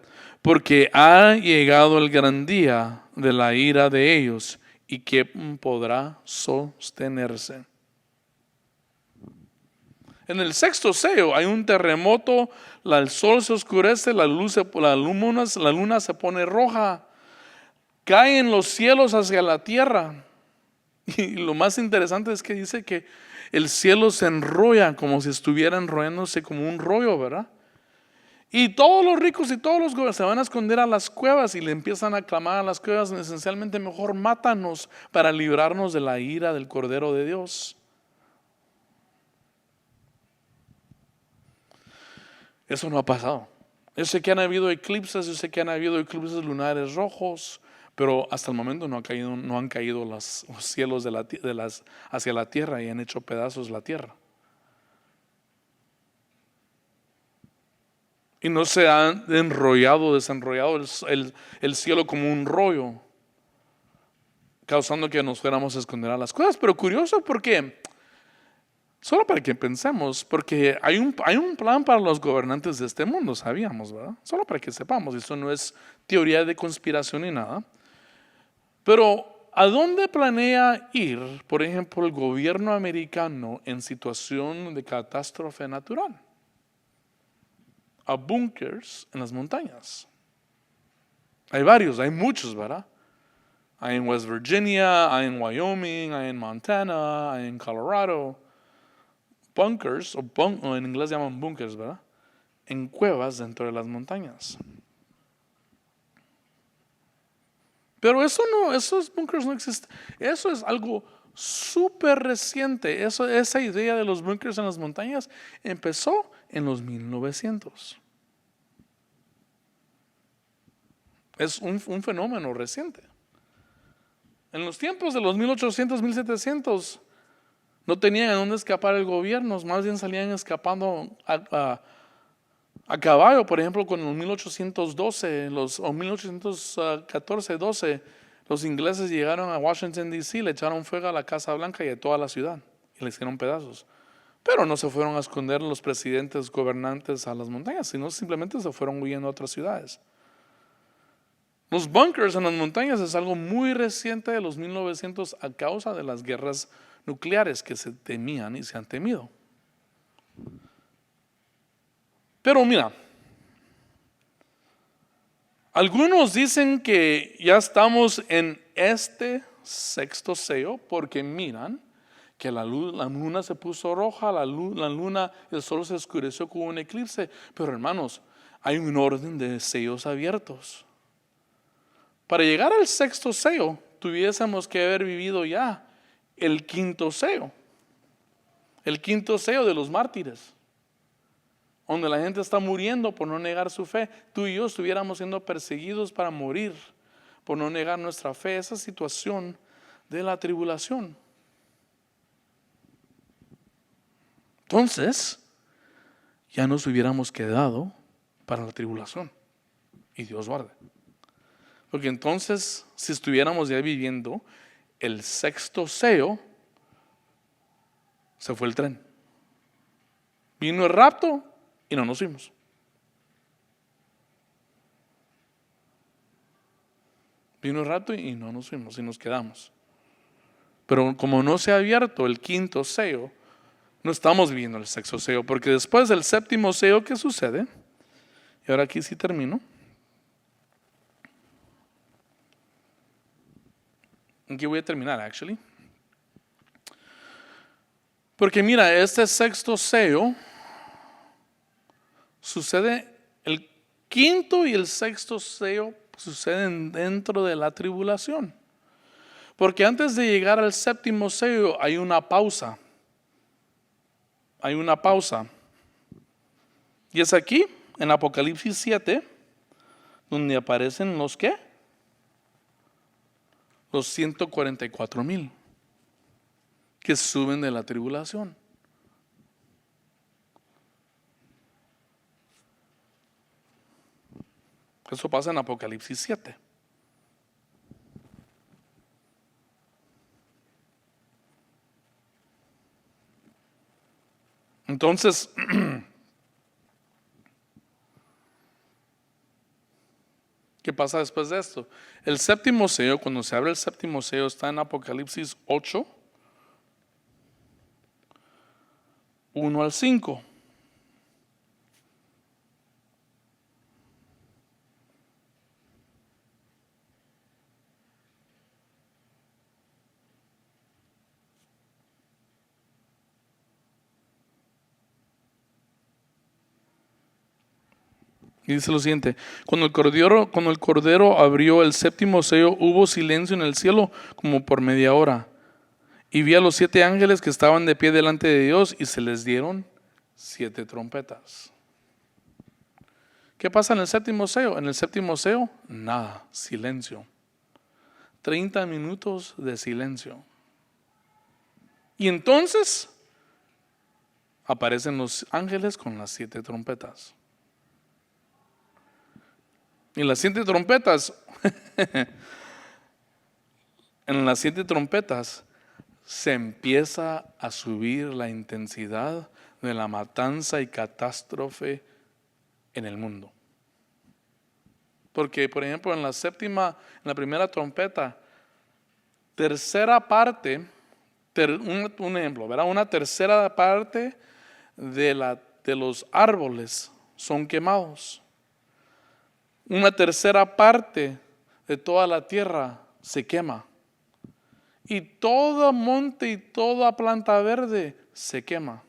porque ha llegado el gran día de la ira de ellos, y ¿quién podrá sostenerse? En el sexto sello hay un terremoto, el sol se oscurece, la luna se pone roja, caen los cielos hacia la tierra. Y lo más interesante es que dice que el cielo se enrolla como si estuviera enrollándose como un rollo, ¿verdad? Y todos los ricos y todos los gobernantes se van a esconder a las cuevas y le empiezan a clamar a las cuevas, esencialmente: mejor mátanos para librarnos de la ira del Cordero de Dios. Eso no ha pasado. Yo sé que han habido eclipses, eclipses lunares rojos, pero hasta el momento no han caído los cielos hacia la tierra y han hecho pedazos la tierra. Y no se ha desenrollado el cielo como un rollo, causando que nos fuéramos a esconder a las cosas. Pero curioso porque, solo para que pensemos, porque hay un plan para los gobernantes de este mundo, sabíamos, ¿verdad? Solo para que sepamos, eso no es teoría de conspiración ni nada. Pero, ¿a dónde planea ir, por ejemplo, el gobierno americano en situación de catástrofe natural? A búnkers en las montañas. Hay varios, hay muchos, ¿verdad? Hay en West Virginia, hay en Wyoming, hay en Montana, hay en Colorado. Bunkers, o en inglés llaman bunkers, ¿verdad? En cuevas dentro de las montañas. Pero esos bunkers no existen. Eso es algo súper reciente. Esa idea de los bunkers en las montañas empezó en los 1900. Es un fenómeno reciente. En los tiempos de los 1800, 1700, no tenían a dónde escapar el gobierno, más bien salían escapando a caballo. Por ejemplo, con los 1812 o 1814, 12, los ingleses llegaron a Washington, D.C., le echaron fuego a la Casa Blanca y a toda la ciudad y le hicieron pedazos. Pero no se fueron a esconder los presidentes gobernantes a las montañas, sino simplemente se fueron huyendo a otras ciudades. Los bunkers en las montañas es algo muy reciente de los 1900 a causa de las guerras nucleares que se temían y se han temido. Pero mira, algunos dicen que ya estamos en este sexto sello porque miran que la luna se puso roja, el sol se oscureció con un eclipse. Pero hermanos, hay un orden de sellos abiertos. Para llegar al sexto sello, tuviésemos que haber vivido ya el quinto sello de los mártires, donde la gente está muriendo por no negar su fe. Tú y yo estuviéramos siendo perseguidos para morir por no negar nuestra fe. Esa situación de la tribulación. Entonces, ya nos hubiéramos quedado para la tribulación. Y Dios guarde. Porque entonces, si estuviéramos ya viviendo el sexto sello, se fue el tren. Vino el rapto y no nos fuimos. Vino el rapto y no nos fuimos y nos quedamos. Pero como no se ha abierto el quinto sello, no estamos viviendo el sexto sello, porque después del séptimo sello, ¿qué sucede? Y ahora aquí sí termino. Aquí voy a terminar, actually. Porque mira, este sexto sello sucede, el quinto y el sexto sello suceden dentro de la tribulación. Porque antes de llegar al séptimo sello hay una pausa. Hay una pausa. Y es aquí, en Apocalipsis 7, donde aparecen los ¿qué? Los 144,000 que suben de la tribulación. Eso pasa en Apocalipsis 7. Entonces, ¿qué pasa después de esto? El séptimo sello, cuando se abre el séptimo sello, está en Apocalipsis 8, 1 al 5. Y dice lo siguiente: cuando el cordero abrió el séptimo sello, hubo silencio en el cielo como por media hora. Y vi a los 7 ángeles que estaban de pie delante de Dios y se les dieron 7 trompetas. ¿Qué pasa en el séptimo sello? En el séptimo sello, nada, silencio. 30 minutos de silencio. Y entonces aparecen los ángeles con las 7 trompetas. Y las 7 trompetas, en las 7 trompetas, se empieza a subir la intensidad de la matanza y catástrofe en el mundo. Porque, por ejemplo, en la primera trompeta, tercera parte, un ejemplo, ¿verdad? Una tercera parte de los árboles son quemados. Una tercera parte de toda la tierra se quema. Y todo monte y toda planta verde se quema.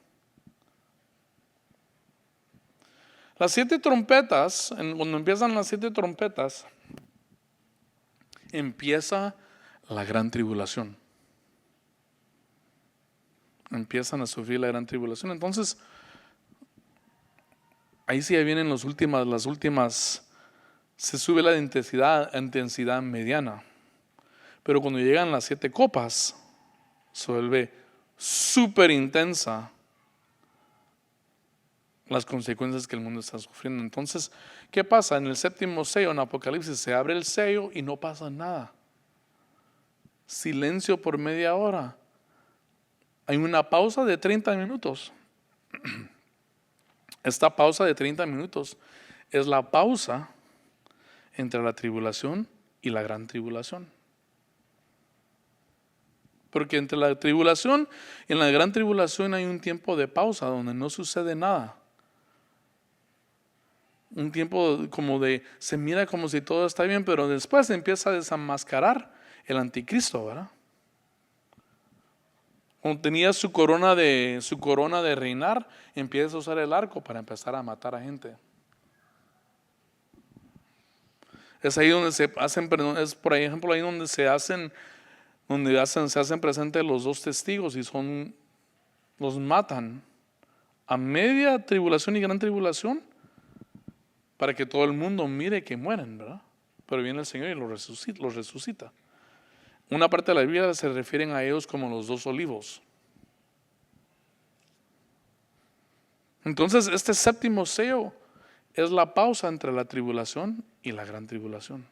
Las 7 trompetas, cuando empiezan las 7 trompetas, empieza la gran tribulación. Empiezan a sufrir la gran tribulación. Entonces, ahí sí ya vienen las últimas, se sube la intensidad mediana. Pero cuando llegan las 7 copas, se vuelve súper intensa las consecuencias que el mundo está sufriendo. Entonces, ¿qué pasa? En el 7º sello, en Apocalipsis, se abre el sello y no pasa nada. Silencio por media hora. Hay una pausa de 30 minutos. Esta pausa de 30 minutos es la pausa entre la tribulación y la gran tribulación. Porque entre la tribulación y la gran tribulación hay un tiempo de pausa donde no sucede nada. Un tiempo se mira como si todo está bien, pero después se empieza a desenmascarar el anticristo, ¿verdad? Cuando tenía su corona de reinar, empieza a usar el arco para empezar a matar a gente. Es ahí donde se hacen, es por ejemplo ahí donde se hacen presentes los 2 testigos y los matan a media tribulación y gran tribulación para que todo el mundo mire que mueren, ¿verdad? Pero viene el Señor y los resucita. Una parte de la Biblia se refieren a ellos como los 2 olivos. Entonces, este 7º sello es la pausa entre la tribulación y la gran tribulación.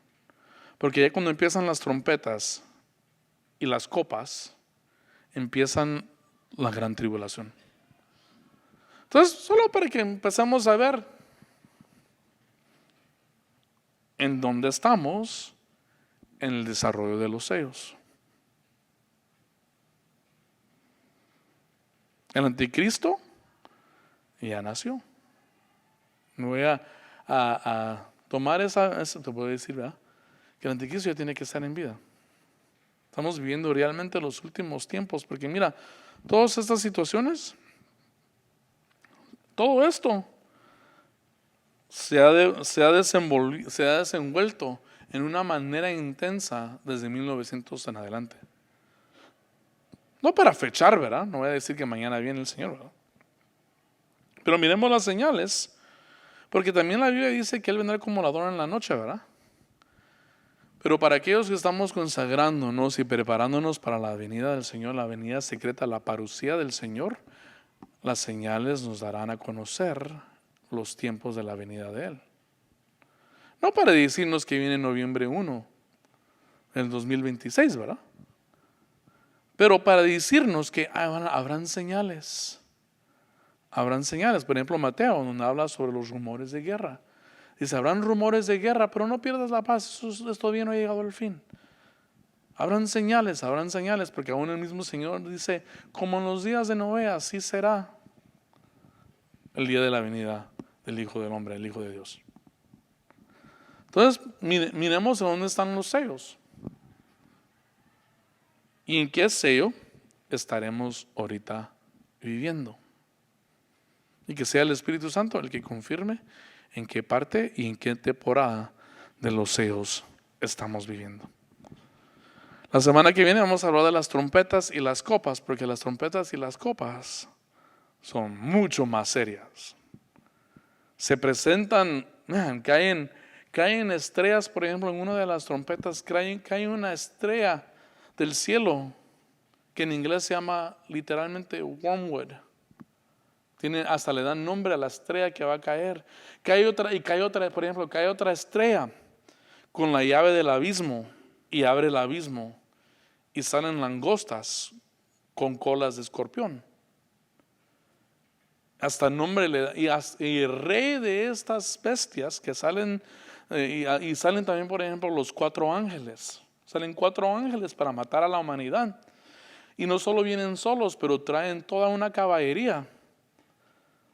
Porque ya cuando empiezan las trompetas y las copas, empiezan la gran tribulación. Entonces, solo para que empezamos a ver en dónde estamos en el desarrollo de los sellos. El anticristo ya nació. Me voy a tomar esa, te puedo decir, ¿verdad? Que el anticristo ya tiene que estar en vida. Estamos viviendo realmente los últimos tiempos, porque mira, todas estas situaciones, todo esto se ha desenvuelto en una manera intensa desde 1900 en adelante. No para fechar, ¿verdad? No voy a decir que mañana viene el Señor, ¿verdad? Pero miremos las señales, porque también la Biblia dice que Él vendrá como ladrón en la noche, ¿verdad? Pero para aquellos que estamos consagrándonos y preparándonos para la venida del Señor, la venida secreta, la parucía del Señor, las señales nos darán a conocer los tiempos de la venida de Él. No para decirnos que viene noviembre 1 del 2026, ¿verdad? Pero para decirnos que habrán señales. Habrán señales. Por ejemplo, Mateo, donde habla sobre los rumores de guerra. Dice, habrán rumores de guerra, pero no pierdas la paz. Esto todavía no ha llegado al fin. Habrán señales, porque aún el mismo Señor dice, como en los días de Noé, así será el día de la venida del Hijo del Hombre, el Hijo de Dios. Entonces, miremos a dónde están los sellos. ¿Y en qué sello estaremos ahorita viviendo? Y que sea el Espíritu Santo el que confirme en qué parte y en qué temporada de los sellos estamos viviendo. La semana que viene vamos a hablar de las trompetas y las copas, porque las trompetas y las copas son mucho más serias. Se presentan, caen estrellas, por ejemplo, en una de las trompetas cae una estrella del cielo que en inglés se llama literalmente wormwood. Hasta le dan nombre a la estrella que va a caer. Cae otra, por ejemplo, cae otra estrella con la llave del abismo y abre el abismo. y salen langostas con colas de escorpión. Hasta nombre le da. Y el rey de estas bestias que salen, y salen también, por ejemplo, los 4 ángeles. Salen 4 ángeles para matar a la humanidad. Y no solo vienen solos, pero traen toda una caballería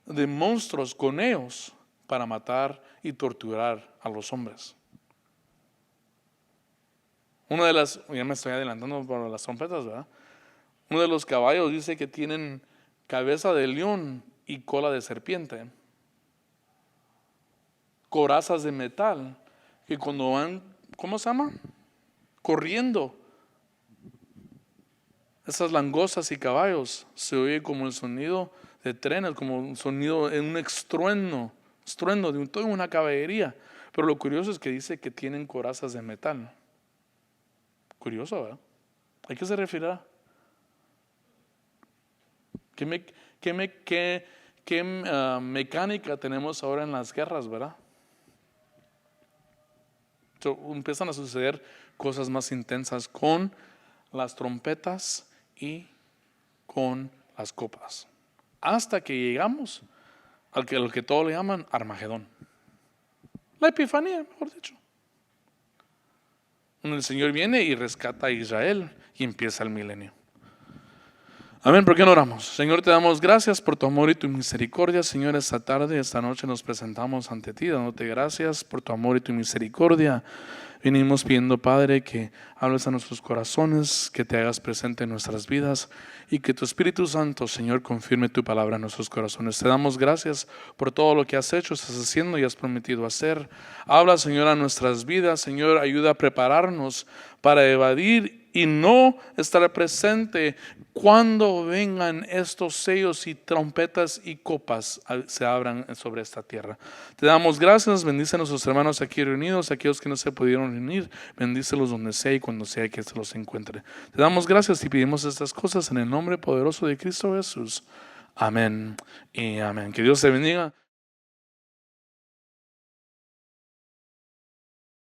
de monstruos con ellos para matar y torturar a los hombres. Una de las, ya me estoy adelantando por las trompetas, ¿verdad? Uno de los caballos dice que tienen cabeza de león y cola de serpiente, corazas de metal, que cuando van, ¿cómo se llama? Corriendo, esas langostas y caballos, se oye como el sonido de trenes, como un sonido en un estruendo de toda una caballería. Pero lo curioso es que dice que tienen corazas de metal. Curioso, ¿verdad? ¿A qué se refiere? ¿Qué mecánica tenemos ahora en las guerras, verdad? Empiezan a suceder cosas más intensas con las trompetas y con las copas, hasta que llegamos a lo que todos le llaman Armagedón, la Epifanía, mejor dicho, donde el Señor viene y rescata a Israel y empieza el milenio. Amén. ¿Por qué no oramos? Señor, te damos gracias por tu amor y tu misericordia. Señor, esta tarde, esta noche nos presentamos ante ti, dándote gracias por tu amor y tu misericordia. Venimos pidiendo, Padre, que hables a nuestros corazones, que te hagas presente en nuestras vidas y que tu Espíritu Santo, Señor, confirme tu palabra en nuestros corazones. Te damos gracias por todo lo que has hecho, estás haciendo y has prometido hacer. Habla, Señor, a nuestras vidas. Señor, ayuda a prepararnos para evadir y no estar presente cuando vengan estos sellos y trompetas y copas se abran sobre esta tierra. Te damos gracias, bendice a nuestros hermanos aquí reunidos, aquellos que no se pudieron reunir, bendícelos donde sea y cuando sea que se los encuentre. Te damos gracias y pedimos estas cosas en el nombre poderoso de Cristo Jesús. Amén y amén. Que Dios te bendiga.